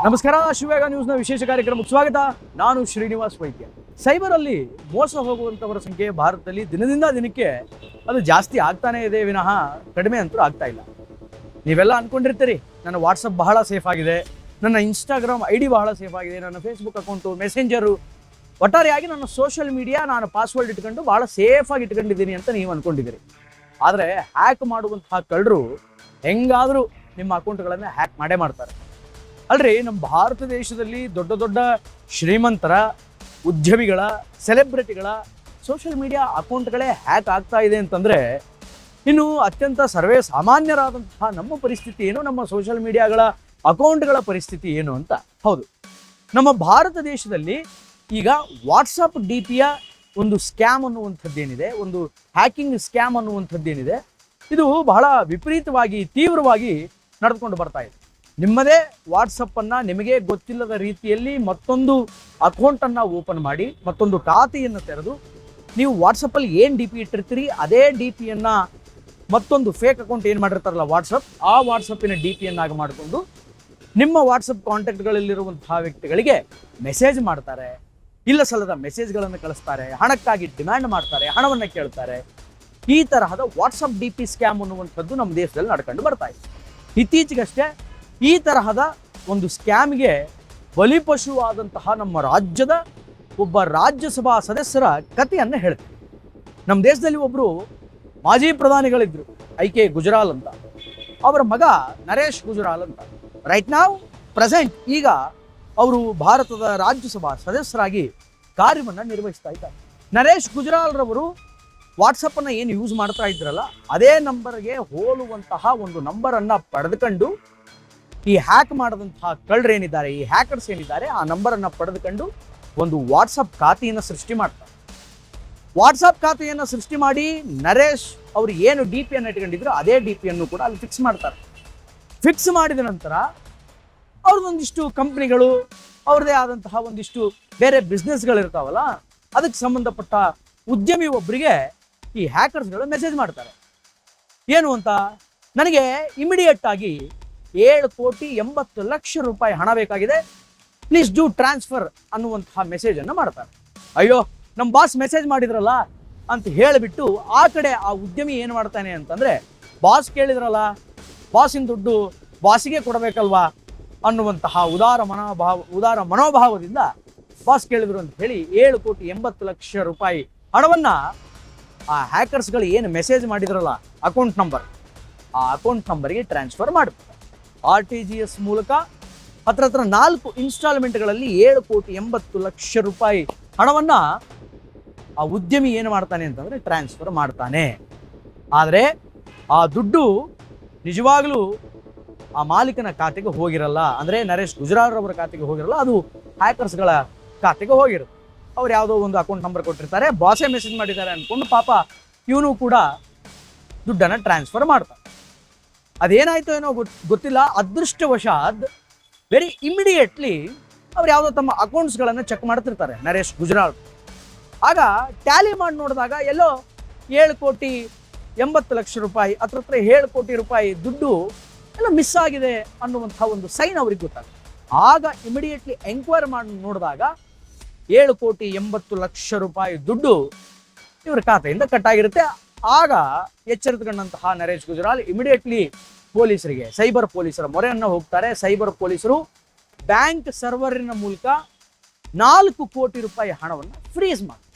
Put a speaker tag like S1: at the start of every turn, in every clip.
S1: ನಮಸ್ಕಾರ, ಶಿವವೇಗ ನ್ಯೂಸ್ನ ವಿಶೇಷ ಕಾರ್ಯಕ್ರಮಕ್ಕೆ ಸ್ವಾಗತ. ನಾನು ಶ್ರೀನಿವಾಸ್ ವೈದ್ಯ. ಸೈಬರಲ್ಲಿ ಮೋಸ ಹೋಗುವಂಥವರ ಸಂಖ್ಯೆ ಭಾರತದಲ್ಲಿ ದಿನದಿಂದ ದಿನಕ್ಕೆ ಅದು ಜಾಸ್ತಿ ಆಗ್ತಾನೇ ಇದೆ ವಿನಃ ಕಡಿಮೆ ಅಂತೂ ಆಗ್ತಾ ಇಲ್ಲ. ನೀವೆಲ್ಲ ಅಂದ್ಕೊಂಡಿರ್ತೀರಿ ನನ್ನ ವಾಟ್ಸಪ್ ಬಹಳ ಸೇಫ್ ಆಗಿದೆ, ನನ್ನ ಇನ್ಸ್ಟಾಗ್ರಾಮ್ ID ಬಹಳ ಸೇಫ್ ಆಗಿದೆ, ನನ್ನ ಫೇಸ್ಬುಕ್ ಅಕೌಂಟು, ಮೆಸೆಂಜರು, ಒಟ್ಟಾರೆಯಾಗಿ ನನ್ನ ಸೋಷಿಯಲ್ ಮೀಡಿಯಾ ನಾನು ಪಾಸ್ವರ್ಡ್ ಇಟ್ಕೊಂಡು ಭಾಳ ಸೇಫಾಗಿ ಇಟ್ಕೊಂಡಿದ್ದೀನಿ ಅಂತ ನೀವು ಅಂದ್ಕೊಂಡಿದ್ದೀರಿ. ಆದರೆ ಹ್ಯಾಕ್ ಮಾಡುವಂತಹ ಕಳ್ಳರು ಹೆಂಗಾದರೂ ನಿಮ್ಮ ಅಕೌಂಟ್ಗಳನ್ನು ಹ್ಯಾಕ್ ಮಾಡೇ ಮಾಡ್ತಾರೆ. ಅಲ್ರಿ, ನಮ್ಮ ಭಾರತ ದೇಶದಲ್ಲಿ ದೊಡ್ಡ ದೊಡ್ಡ ಶ್ರೀಮಂತರ, ಉದ್ಯಮಿಗಳ, ಸೆಲೆಬ್ರಿಟಿಗಳ ಸೋಷಿಯಲ್ ಮೀಡಿಯಾ ಅಕೌಂಟ್ಗಳೇ ಹ್ಯಾಕ್ ಆಗ್ತಾ ಇದೆ ಅಂತಂದರೆ ಇನ್ನು ಅತ್ಯಂತ ಸರ್ವೇ ಸಾಮಾನ್ಯರಾದಂತಹ ನಮ್ಮ ಪರಿಸ್ಥಿತಿ ಏನು, ನಮ್ಮ ಸೋಷಿಯಲ್ ಮೀಡಿಯಾಗಳ ಅಕೌಂಟ್ಗಳ ಪರಿಸ್ಥಿತಿ ಏನು ಅಂತ. ಹೌದು, ನಮ್ಮ ಭಾರತ ದೇಶದಲ್ಲಿ ಈಗ ವಾಟ್ಸಪ್ DPಯ ಒಂದು ಸ್ಕ್ಯಾಮ್ ಅನ್ನುವಂಥದ್ದೇನಿದೆ, ಒಂದು ಹ್ಯಾಕಿಂಗ್ ಸ್ಕ್ಯಾಮ್ ಅನ್ನುವಂಥದ್ದೇನಿದೆ, ಇದು ಬಹಳ ವಿಪರೀತವಾಗಿ ತೀವ್ರವಾಗಿ ನಡೆದುಕೊಂಡು ಬರ್ತಾ ಇದೆ. ನಿಮ್ಮದೇ ವಾಟ್ಸಪ್ಪನ್ನು ನಿಮಗೆ ಗೊತ್ತಿಲ್ಲದ ರೀತಿಯಲ್ಲಿ ಮತ್ತೊಂದು ಅಕೌಂಟನ್ನು ಓಪನ್ ಮಾಡಿ, ಮತ್ತೊಂದು ಖಾತೆಯನ್ನು ತೆರೆದು, ನೀವು ವಾಟ್ಸಪ್ಪಲ್ಲಿ ಏನು DP ಇಟ್ಟಿರ್ತೀರಿ ಅದೇ DPಯನ್ನು ಮತ್ತೊಂದು ಫೇಕ್ ಅಕೌಂಟ್ ಏನು ಮಾಡಿರ್ತಾರಲ್ಲ ವಾಟ್ಸಪ್, ಆ ವಾಟ್ಸಪ್ಪಿನ DPಯನ್ನಾಗಿ ಮಾಡಿಕೊಂಡು ನಿಮ್ಮ ವಾಟ್ಸಪ್ ಕಾಂಟ್ಯಾಕ್ಟ್ಗಳಲ್ಲಿರುವಂತಹ ವ್ಯಕ್ತಿಗಳಿಗೆ ಮೆಸೇಜ್ ಮಾಡ್ತಾರೆ, ಇಲ್ಲ ಸಲ್ಲದ ಮೆಸೇಜ್ಗಳನ್ನು ಕಳಿಸ್ತಾರೆ, ಹಣಕ್ಕಾಗಿ ಡಿಮ್ಯಾಂಡ್ ಮಾಡ್ತಾರೆ, ಹಣವನ್ನು ಕೇಳ್ತಾರೆ. ಈ ತರಹದ ವಾಟ್ಸಪ್ DP ಸ್ಕ್ಯಾಮ್ ಅನ್ನುವಂಥದ್ದು ನಮ್ಮ ದೇಶದಲ್ಲಿ ನಡ್ಕೊಂಡು ಬರ್ತಾ ಇದೆ. ಇತ್ತೀಚೆಗಷ್ಟೇ ಈ ತರಹದ ಒಂದು ಸ್ಕ್ಯಾಮ್ಗೆ ಬಲಿಪಶುವಾದಂತಹ ನಮ್ಮ ರಾಜ್ಯದ ಒಬ್ಬ ರಾಜ್ಯಸಭಾ ಸದಸ್ಯರ ಕಥೆಯನ್ನು ಹೇಳ್ತೀನಿ. ನಮ್ಮ ದೇಶದಲ್ಲಿ ಒಬ್ಬರು ಮಾಜಿ ಪ್ರಧಾನಿಗಳಿದ್ರು, IK ಗುಜರಾಲ್ ಅಂತ. ಅವರ ಮಗ ನರೇಶ್ ಗುಜರಾಲ್ ಅಂತ ರೈಟ್ ನಾವು ಪ್ರೆಸೆಂಟ್ ಈಗ ಅವರು ಭಾರತದ ರಾಜ್ಯಸಭಾ ಸದಸ್ಯರಾಗಿ ಕಾರ್ಯವನ್ನು ನಿರ್ವಹಿಸ್ತಾ ಇದ್ದಾರೆ. ನರೇಶ್ ಗುಜರಾಲ್ ರವರು ವಾಟ್ಸಪ್ಪನ್ನು ಏನು ಯೂಸ್ ಮಾಡ್ತಾ ಇದ್ರಲ್ಲ ಅದೇ ನಂಬರ್ಗೆ ಹೋಲುವಂತಹ ಒಂದು ನಂಬರನ್ನು ಪಡೆದುಕೊಂಡು ಈ ಹ್ಯಾಕ್ ಮಾಡಿದಂತಹ ಕಳ್ಳರೇನಿದ್ದಾರೆ, ಈ ಹ್ಯಾಕರ್ಸ್ ಏನಿದ್ದಾರೆ, ಆ ನಂಬರನ್ನು ಪಡೆದುಕೊಂಡು ಒಂದು ವಾಟ್ಸಪ್ ಖಾತೆಯನ್ನು ಸೃಷ್ಟಿ ಮಾಡ್ತಾರೆ. ವಾಟ್ಸಪ್ ಖಾತೆಯನ್ನು ಸೃಷ್ಟಿ ಮಾಡಿ ನರೇಶ್ ಅವರು ಏನು DPಯನ್ನು ಇಟ್ಕೊಂಡಿದ್ರು ಅದೇ DPಯನ್ನು ಕೂಡ ಅಲ್ಲಿ ಫಿಕ್ಸ್ ಮಾಡ್ತಾರೆ. ಫಿಕ್ಸ್ ಮಾಡಿದ ನಂತರ ಅವ್ರದ್ದೊಂದಿಷ್ಟು ಕಂಪ್ನಿಗಳು, ಅವ್ರದ್ದೇ ಆದಂತಹ ಒಂದಿಷ್ಟು ಬೇರೆ ಬಿಸ್ನೆಸ್ಗಳಿರ್ತಾವಲ್ಲ, ಅದಕ್ಕೆ ಸಂಬಂಧಪಟ್ಟ ಉದ್ಯಮಿ ಒಬ್ಬರಿಗೆ ಈ ಹ್ಯಾಕರ್ಸ್ಗಳು ಮೆಸೇಜ್ ಮಾಡ್ತಾರೆ. ಏನು ಅಂತ, ನನಗೆ ಇಮಿಡಿಯೇಟ್ ಆಗಿ 7,80,00,000 ರೂಪಾಯಿ ಹಣ ಬೇಕಾಗಿದೆ, ಪ್ಲೀಸ್ ಡೂ ಟ್ರಾನ್ಸ್ಫರ್ ಅನ್ನುವಂತಹ ಮೆಸೇಜನ್ನು ಮಾಡ್ತಾರೆ. ಅಯ್ಯೋ, ನಮ್ಮ ಬಾಸ್ ಮೆಸೇಜ್ ಮಾಡಿದ್ರಲ್ಲ ಅಂತ ಹೇಳಿಬಿಟ್ಟು ಆ ಕಡೆ ಆ ಉದ್ಯಮಿ ಏನು ಮಾಡ್ತಾನೆ ಅಂತಂದರೆ, ಬಾಸ್ ಕೇಳಿದ್ರಲ್ಲ, ಬಾಸಿನ ದುಡ್ಡು ಬಾಸಿಗೆ ಕೊಡಬೇಕಲ್ವಾ ಅನ್ನುವಂತಹ ಉದಾರ ಮನೋಭಾವದಿಂದ ಬಾಸ್ ಕೇಳಿದ್ರು ಅಂತ ಹೇಳಿ 7,80,00,000 ರೂಪಾಯಿ ಹಣವನ್ನು ಆ ಹ್ಯಾಕರ್ಸ್ಗಳು ಏನು ಮೆಸೇಜ್ ಮಾಡಿದ್ರಲ್ಲ ಅಕೌಂಟ್ ನಂಬರ್, ಆ ಅಕೌಂಟ್ ನಂಬರ್ಗೆ ಟ್ರಾನ್ಸ್ಫರ್ ಮಾಡ್ತಾರೆ. RTGS ಮೂಲಕ ಹತ್ರ 4 ಇನ್ಸ್ಟಾಲ್ಮೆಂಟ್ಗಳಲ್ಲಿ 7,80,00,000 ರೂಪಾಯಿ ಹಣವನ್ನು ಆ ಉದ್ಯಮಿ ಏನು ಮಾಡ್ತಾನೆ ಅಂತಂದರೆ ಟ್ರಾನ್ಸ್ಫರ್ ಮಾಡ್ತಾನೆ. ಆದರೆ ಆ ದುಡ್ಡು ನಿಜವಾಗಲೂ ಆ ಮಾಲೀಕನ ಖಾತೆಗೆ ಹೋಗಿರಲ್ಲ, ಅಂದರೆ ನರೇಶ್ ಗುಜರಾಲ್ ರವರ ಖಾತೆಗೆ ಹೋಗಿರಲ್ಲ, ಅದು ಹ್ಯಾಕರ್ಸ್ಗಳ ಖಾತೆಗೆ ಹೋಗಿರುತ್ತೆ. ಅವ್ರು ಯಾವುದೋ ಒಂದು ಅಕೌಂಟ್ ನಂಬರ್ ಕೊಟ್ಟಿರ್ತಾರೆ, ಬಾಸೇ ಮೆಸೇಜ್ ಮಾಡಿದ್ದಾರೆ ಅಂದ್ಕೊಂಡು ಪಾಪ ಇವನು ಕೂಡ ದುಡ್ಡನ್ನು ಟ್ರಾನ್ಸ್ಫರ್ ಮಾಡ್ತಾರೆ. ಅದೇನಾಯಿತು ಏನೋ ಗೊತ್ತಿಲ್ಲ, ಅದೃಷ್ಟವಶಾತ್ ವೆರಿ ಇಮಿಡಿಯೇಟ್ಲಿ ಅವ್ರು ಯಾವುದೋ ತಮ್ಮ ಅಕೌಂಟ್ಸ್ಗಳನ್ನು ಚೆಕ್ ಮಾಡ್ತಿರ್ತಾರೆ ನರೇಶ್ ಗುಜರಾಲ್. ಆಗ ಟ್ಯಾಲಿ ಮಾಡಿ ನೋಡಿದಾಗ ಎಲ್ಲೋ 7,80,00,000 ರೂಪಾಯಿ, ಹತ್ರ 7 ಕೋಟಿ ರೂಪಾಯಿ ದುಡ್ಡು ಎಲ್ಲ ಮಿಸ್ ಆಗಿದೆ ಅನ್ನುವಂಥ ಒಂದು ಸೈನ್ ಅವ್ರಿಗೆ ಗೊತ್ತಾಗುತ್ತೆ. ಆಗ ಇಮಿಡಿಯೇಟ್ಲಿ ಎಂಕ್ವೈರಿ ಮಾಡಿ ನೋಡಿದಾಗ 7,80,00,000 ರೂಪಾಯಿ ದುಡ್ಡು ಇವರ ಖಾತೆಯಿಂದ ಕಟ್ಟಾಗಿರುತ್ತೆ. ಆಗ ಎಚ್ಚರಿತಗೊಂಡಂತಹ ನರೇಶ್ ಗುಜರಾಲ್ ಇಮಿಡಿಯೇಟ್ಲಿ ಪೊಲೀಸರಿಗೆ, ಸೈಬರ್ ಪೊಲೀಸರ ಮೊರೆಯನ್ನು ಹೋಗ್ತಾರೆ. ಸೈಬರ್ ಪೊಲೀಸರು ಬ್ಯಾಂಕ್ ಸರ್ವರಿನ ಮೂಲಕ 4 ಕೋಟಿ ರೂಪಾಯಿ ಹಣವನ್ನು ಫ್ರೀಸ್ ಮಾಡ್ತಾರೆ.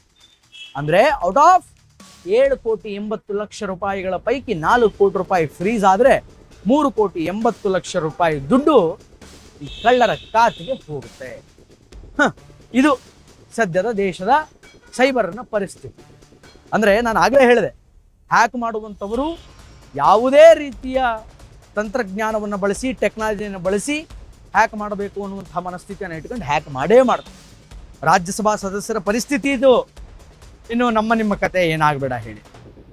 S1: ಅಂದರೆ ಔಟ್ ಆಫ್ 7,80,00,000 ರೂಪಾಯಿಗಳ ಪೈಕಿ 4 ಕೋಟಿ ರೂಪಾಯಿ ಫ್ರೀಸ್ ಆದರೆ 3,80,00,000 ರೂಪಾಯಿ ದುಡ್ಡು ಈ ಕಳ್ಳರ ಖಾತೆಗೆ ಹೋಗುತ್ತೆ. ಇದು ಸದ್ಯದ ದೇಶದ ಸೈಬರ್ನ ಪರಿಸ್ಥಿತಿ. ಅಂದರೆ ನಾನು ಆಗಲೇ ಹೇಳಿದೆ, ಹ್ಯಾಕ್ ಮಾಡುವಂಥವರು ಯಾವುದೇ ರೀತಿಯ ತಂತ್ರಜ್ಞಾನವನ್ನು ಬಳಸಿ, ಟೆಕ್ನಾಲಜಿಯನ್ನು ಬಳಸಿ ಹ್ಯಾಕ್ ಮಾಡಬೇಕು ಅನ್ನುವಂಥ ಮನಸ್ಥಿತಿಯನ್ನು ಇಟ್ಕೊಂಡು ಹ್ಯಾಕ್ ಮಾಡೇ ಮಾಡ್ತಾರೆ. ರಾಜ್ಯಸಭಾ ಸದಸ್ಯರ ಪರಿಸ್ಥಿತಿ ಇದು. ಇನ್ನು ನಿಮ್ಮ ಕತೆ ಏನಾಗಬೇಡ ಹೇಳಿ.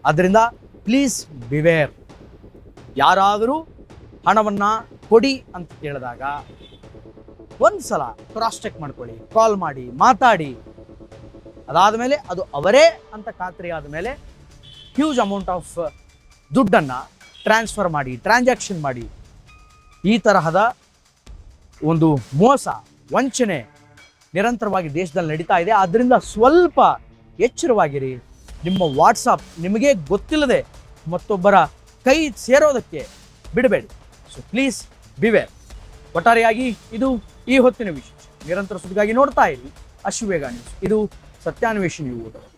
S1: ಆದ್ದರಿಂದ ಪ್ಲೀಸ್ ಬಿವೇರ್. ಯಾರಾದರೂ ಹಣವನ್ನು ಕೊಡಿ ಅಂತ ಕೇಳಿದಾಗ ಒಂದು ಸಲ ಕ್ರಾಸ್ ಚೆಕ್ ಮಾಡ್ಕೊಳ್ಳಿ, ಕಾಲ್ ಮಾಡಿ, ಮಾತಾಡಿ. ಅದಾದ ಮೇಲೆ ಅದು ಅವರೇ ಅಂತ ಖಾತ್ರಿ ಆದ ಮೇಲೆ ಹ್ಯೂಜ್ ಅಮೌಂಟ್ ಆಫ್ ದುಡ್ಡನ್ನು ಟ್ರಾನ್ಸ್ಫರ್ ಮಾಡಿ, ಟ್ರಾನ್ಸಾಕ್ಷನ್ ಮಾಡಿ. ಈ ತರಹದ ಒಂದು ಮೋಸ ವಂಚನೆ ನಿರಂತರವಾಗಿ ದೇಶದಲ್ಲಿ ನಡೀತಾ ಇದೆ. ಆದ್ದರಿಂದ ಸ್ವಲ್ಪ ಎಚ್ಚರವಾಗಿರಿ. ನಿಮ್ಮ ವಾಟ್ಸಪ್ ನಿಮಗೆ ಗೊತ್ತಿಲ್ಲದೆ ಮತ್ತೊಬ್ಬರ ಕೈ ಸೇರೋದಕ್ಕೆ ಬಿಡಬೇಡಿ. So please beware. ಒಟ್ಟಾರೆಯಾಗಿ ಇದು ಈ ಹೊತ್ತಿನ ವಿಶೇಷ. ನಿರಂತರ ಸುದ್ದಿಗಾಗಿ ನೋಡ್ತಾ ಇರಿ ಅಶ್ವವೇಗ ನ್ಯೂಸ್. ಇದು ಸತ್ಯಾನ್ವೇಷಣೆ.